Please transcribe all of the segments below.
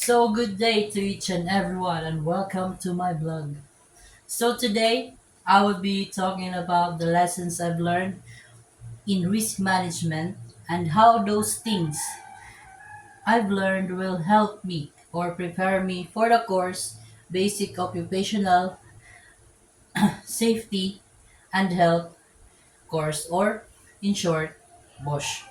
So good day to each and everyone and welcome to my blog. So today I will be talking about the lessons I've learned in risk management and how those things I've learned will help me or prepare me for the course Basic Occupational Safety and Health course, or in short, BOSH.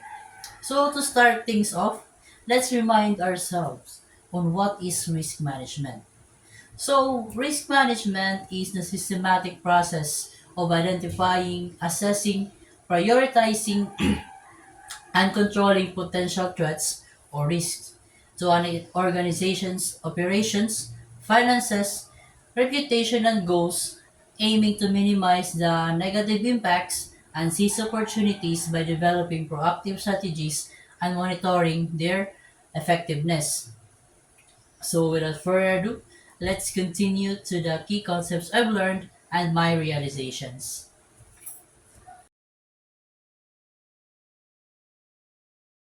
So to start things off, let's remind ourselves on what is risk management. So, risk management is the systematic process of identifying, assessing, prioritizing, and controlling potential threats or risks to an organization's operations, finances, reputation, and goals, aiming to minimize the negative impacts and seize opportunities by developing proactive strategies and monitoring their effectiveness. So without further ado, let's continue to the key concepts I've learned and my realizations.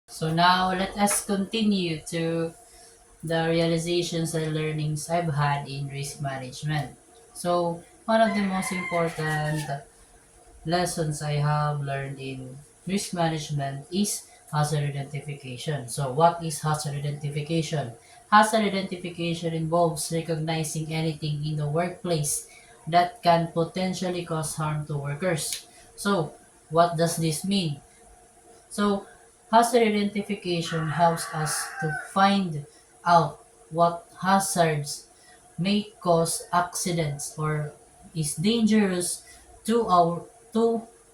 So now let us continue to the realizations and learnings I've had in risk management. So one of the most important lessons I have learned in risk management is hazard identification. So what is hazard identification? Hazard identification involves recognizing anything in the workplace that can potentially cause harm to workers. So what does this mean? So hazard identification helps us to find out what hazards may cause accidents or is dangerous to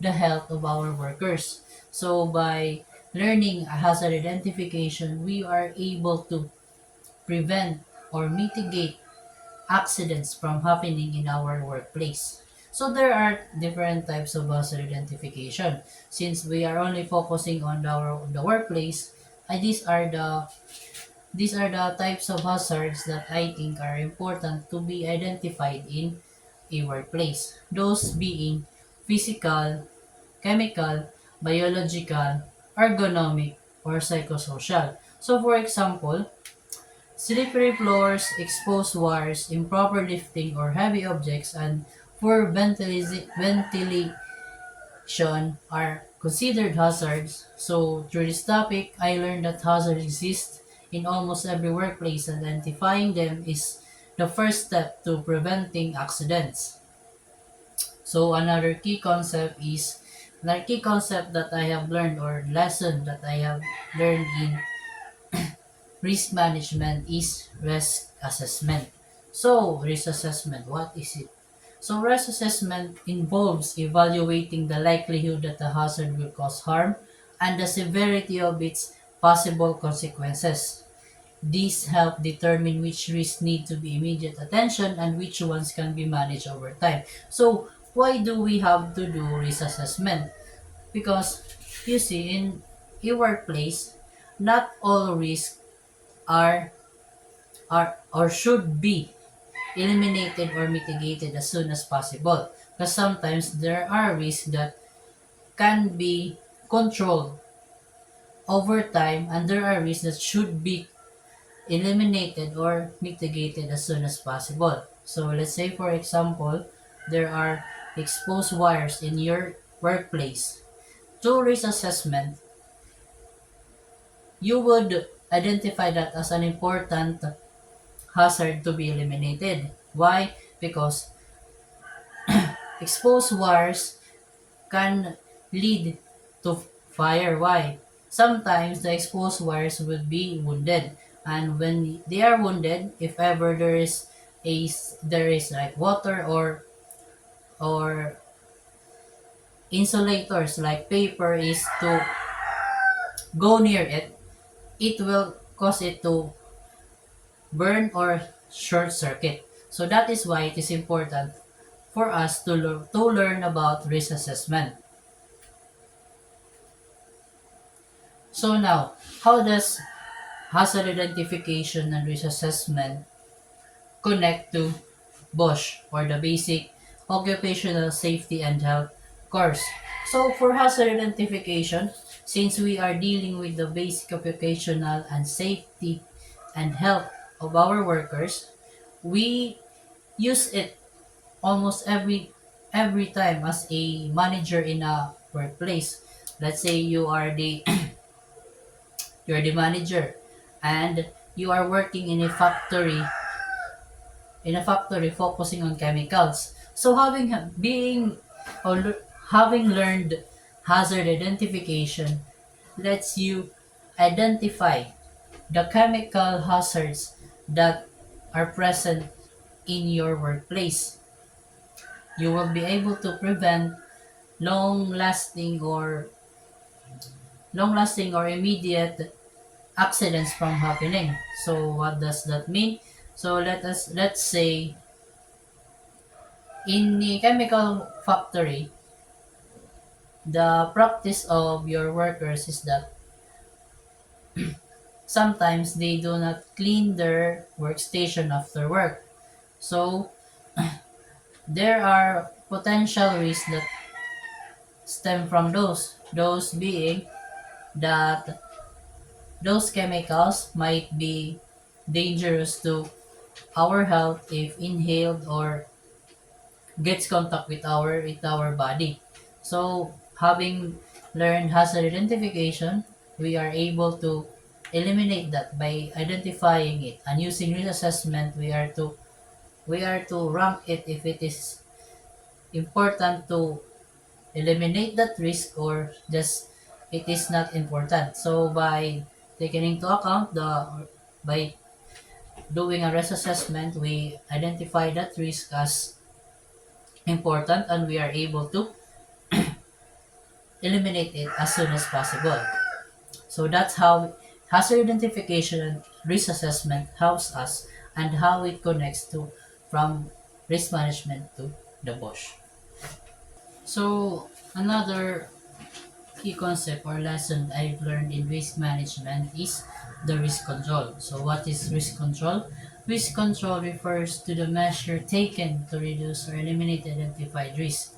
the health of our workers. So by learning hazard identification, we are able to prevent or mitigate accidents from happening in our workplace. So there are different types of hazard identification. Since we are only focusing on the workplace, these are the types of hazards that I think are important to be identified in a workplace. Those being physical, chemical, biological, ergonomic, or psychosocial. So for example, slippery floors, exposed wires, improper lifting or heavy objects, and poor ventilation are considered hazards. So through this topic, I learned that hazards exist in almost every workplace, and identifying them is the first step to preventing accidents. So another key concept that I have learned or lesson that I have learned in risk management is risk assessment. So risk assessment, what is it? So risk assessment involves evaluating the likelihood that the hazard will cause harm and the severity of its possible consequences. These help determine which risks need to be immediate attention and which ones can be managed over time. So why do we have to do risk assessment? Because you see, in a workplace, not all risks are or should be eliminated or mitigated as soon as possible. Because sometimes there are risks that can be controlled over time, and there are risks that should be eliminated or mitigated as soon as possible. So let's say for example, there are exposed wires in your workplace. Through risk assessment, you would identify that as an important hazard to be eliminated. Why? Because exposed wires can lead to fire. Why? Sometimes the exposed wires will be wounded, and when they are wounded, if ever there is like water or insulators like paper is to go near it, it will cause it to burn or short circuit. So that is why it is important for us to learn about risk assessment. So now, how does hazard identification and risk assessment connect to BOSH, or the Basic Occupational Safety and Health course? So for hazard identification, since we are dealing with the basic occupational and safety and health, of our workers, we use it almost every time as a manager in a workplace. Let's say you're the manager and you are working in a factory focusing on chemicals. So having learned hazard identification lets you identify the chemical hazards that are present in your workplace. You will be able to prevent long lasting or immediate accidents from happening. So what does that mean? So let's say in the chemical factory, the practice of your workers is that sometimes they do not clean their workstation after work. So there are potential risks that stem from those being that those chemicals might be dangerous to our health if inhaled or gets contact with our body. So having learned hazard identification, we are able to eliminate that by identifying it and using risk assessment. We are to rank it if it is important to eliminate that risk or just it is not important. So by taking into account by doing a risk assessment, we identify that risk as important and we are able to eliminate it as soon as possible. So that's how hazard identification and risk assessment helps us and how it connects to from risk management to the Bosch. So another key concept or lesson I've learned in risk management is the risk control. So what is risk control? Risk control refers to the measure taken to reduce or eliminate identified risk.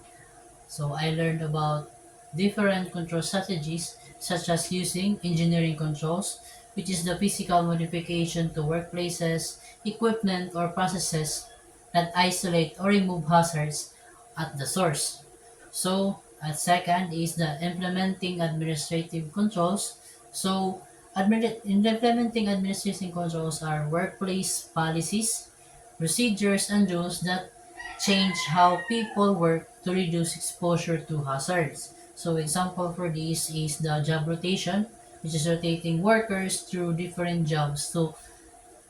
So I learned about different control strategies such as using engineering controls, which is the physical modification to workplaces, equipment, or processes that isolate or remove hazards at the source. So, at second is the implementing administrative controls. So, implementing administrative controls are workplace policies, procedures, and rules that change how people work to reduce exposure to hazards. So example for this is the job rotation, which is rotating workers through different jobs to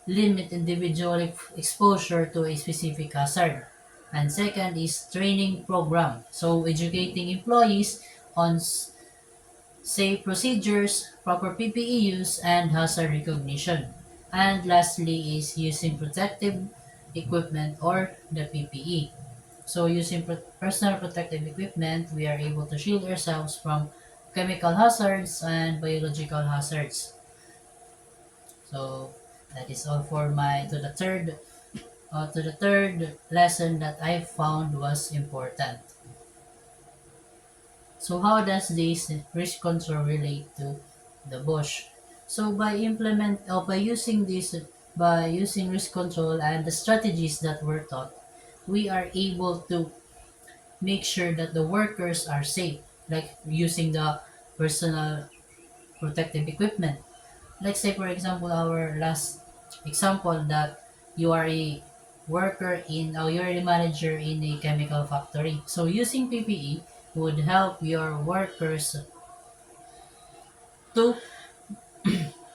limit individual exposure to a specific hazard. And second is training program. So educating employees on safe procedures, proper PPE use, and hazard recognition. And lastly is using protective equipment or the PPE. So using personal protective equipment, we are able to shield ourselves from chemical hazards and biological hazards. So that is all for my to the third lesson that I found was important. So how does this risk control relate to the Bosch? So by using risk control and the strategies that were taught, we are able to make sure that the workers are safe, like using the personal protective equipment. Like say for example, our last example that you are a you're a manager in a chemical factory. So using PPE would help your workers to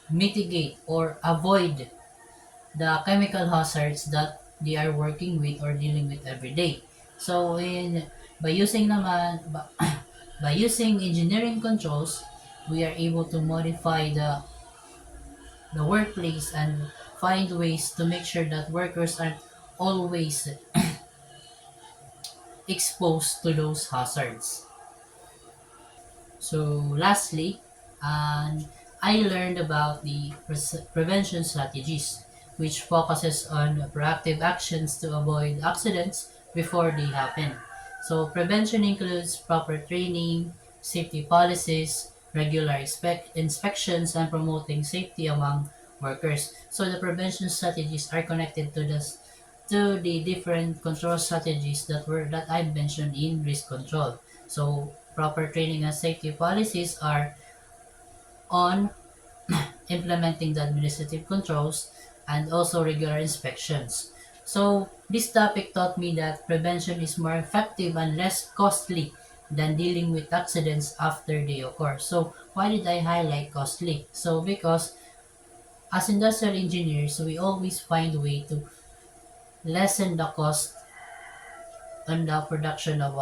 mitigate or avoid the chemical hazards that they are working with or dealing with every day. So by using naman ba- by using engineering controls, we are able to modify the workplace and find ways to make sure that workers aren't always exposed to those hazards. So lastly, I learned about the prevention strategies, which focuses on proactive actions to avoid accidents before they happen. So prevention includes proper training, safety policies, regular inspections, and promoting safety among workers. So the prevention strategies are connected to the different control strategies that I mentioned in risk control. So proper training and safety policies are on implementing the administrative controls and also regular inspections. So this topic taught me that prevention is more effective and less costly than dealing with accidents after they occur. So why did I highlight costly? So because as industrial engineers, we always find a way to lessen the cost on the production of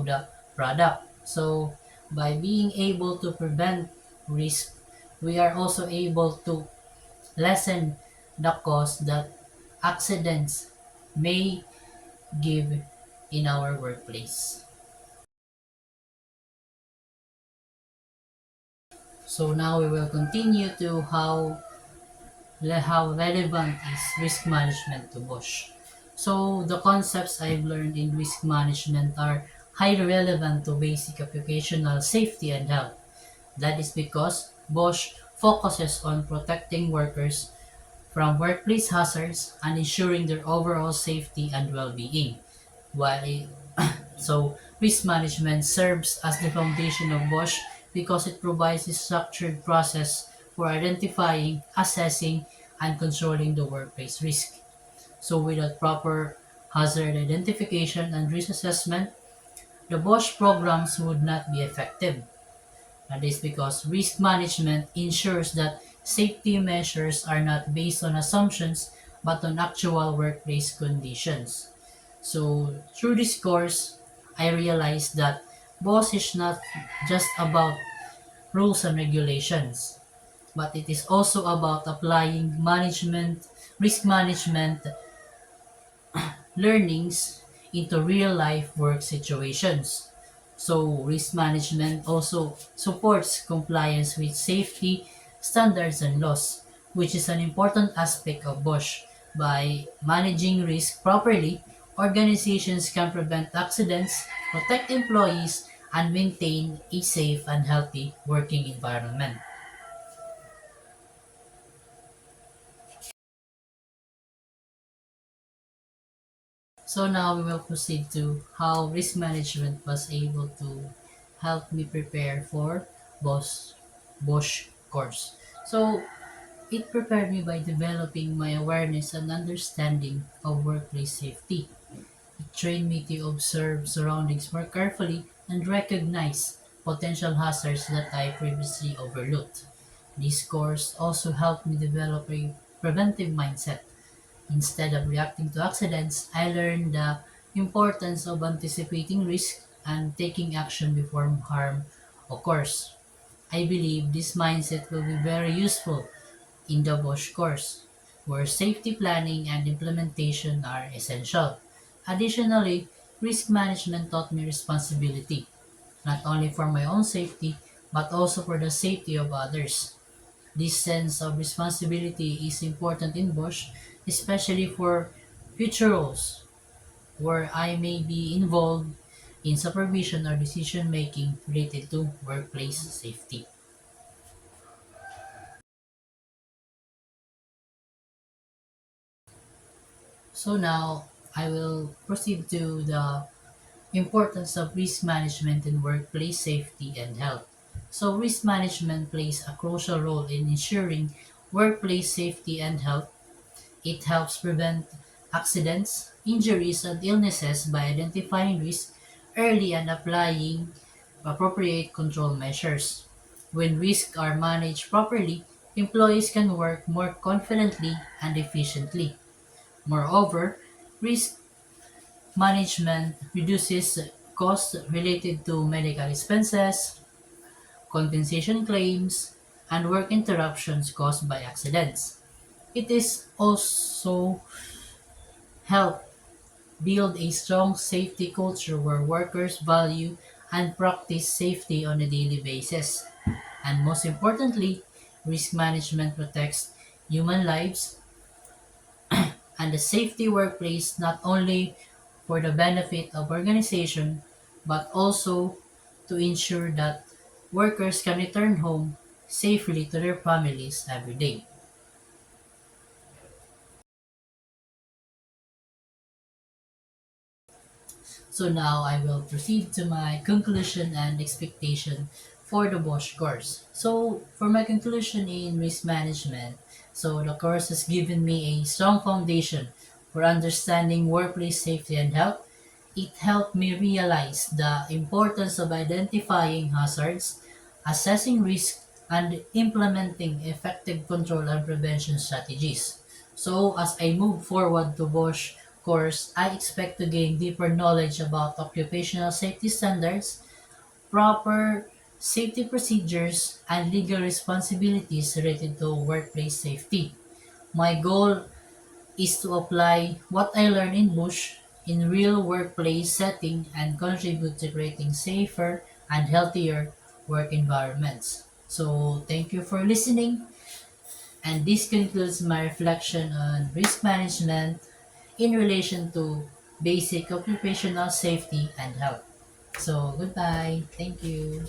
the product. So by being able to prevent risk, we are also able to lessen the cost that accidents may give in our workplace. So now we will continue to how relevant is risk management to Bosch. So the concepts I've learned in risk management are highly relevant to basic occupational safety and health. That is because Bosch focuses on protecting workers from workplace hazards and ensuring their overall safety and well-being. While so risk management serves as the foundation of Bosch because it provides a structured process for identifying, assessing, and controlling the workplace risk. So without proper hazard identification and risk assessment, the Bosch programs would not be effective. That is because risk management ensures that safety measures are not based on assumptions but on actual workplace conditions. So through this course, I realized that BOSS is not just about rules and regulations, but it is also about applying risk management learnings into real life work situations. So risk management also supports compliance with safety standards and laws, which is an important aspect of Bosch. By managing risk properly, organizations can prevent accidents, protect employees, and maintain a safe and healthy working environment. So now we will proceed to how risk management was able to help me prepare for Bosch course. So it prepared me by developing my awareness and understanding of workplace safety. It trained me to observe surroundings more carefully and recognize potential hazards that I previously overlooked. This course also helped me develop a preventive mindset. Instead of reacting to accidents, I learned the importance of anticipating risk and taking action before harm occurs. I believe this mindset will be very useful in the Bosch course, where safety planning and implementation are essential. Additionally, risk management taught me responsibility, not only for my own safety, but also for the safety of others. This sense of responsibility is important in Bosch, especially for future roles where I may be involved in supervision or decision making related to workplace safety. So now I will proceed to the importance of risk management in workplace safety and health. So risk management plays a crucial role in ensuring workplace safety and health. It helps prevent accidents, injuries, and illnesses by identifying risks early and applying appropriate control measures. When risks are managed properly, employees can work more confidently and efficiently. Moreover, risk management reduces costs related to medical expenses, compensation claims, and work interruptions caused by accidents. It is also help build a strong safety culture where workers value and practice safety on a daily basis. And most importantly, risk management protects human lives and the safety workplace not only for the benefit of organization but also to ensure that workers can return home safely to their families every day. So now I will proceed to my conclusion and expectation for the Bosch course. So for my conclusion in risk management, so the course has given me a strong foundation for understanding workplace safety and health. It helped me realize the importance of identifying hazards, assessing risk, and implementing effective control and prevention strategies. So, as I move forward to Bosch course, I expect to gain deeper knowledge about occupational safety standards, proper safety procedures, and legal responsibilities related to workplace safety. My goal is to apply what I learn in Bush in real workplace setting and contribute to creating safer and healthier work environments. So thank you for listening, and this concludes my reflection on risk management in relation to basic occupational safety and health. So goodbye. Thank you.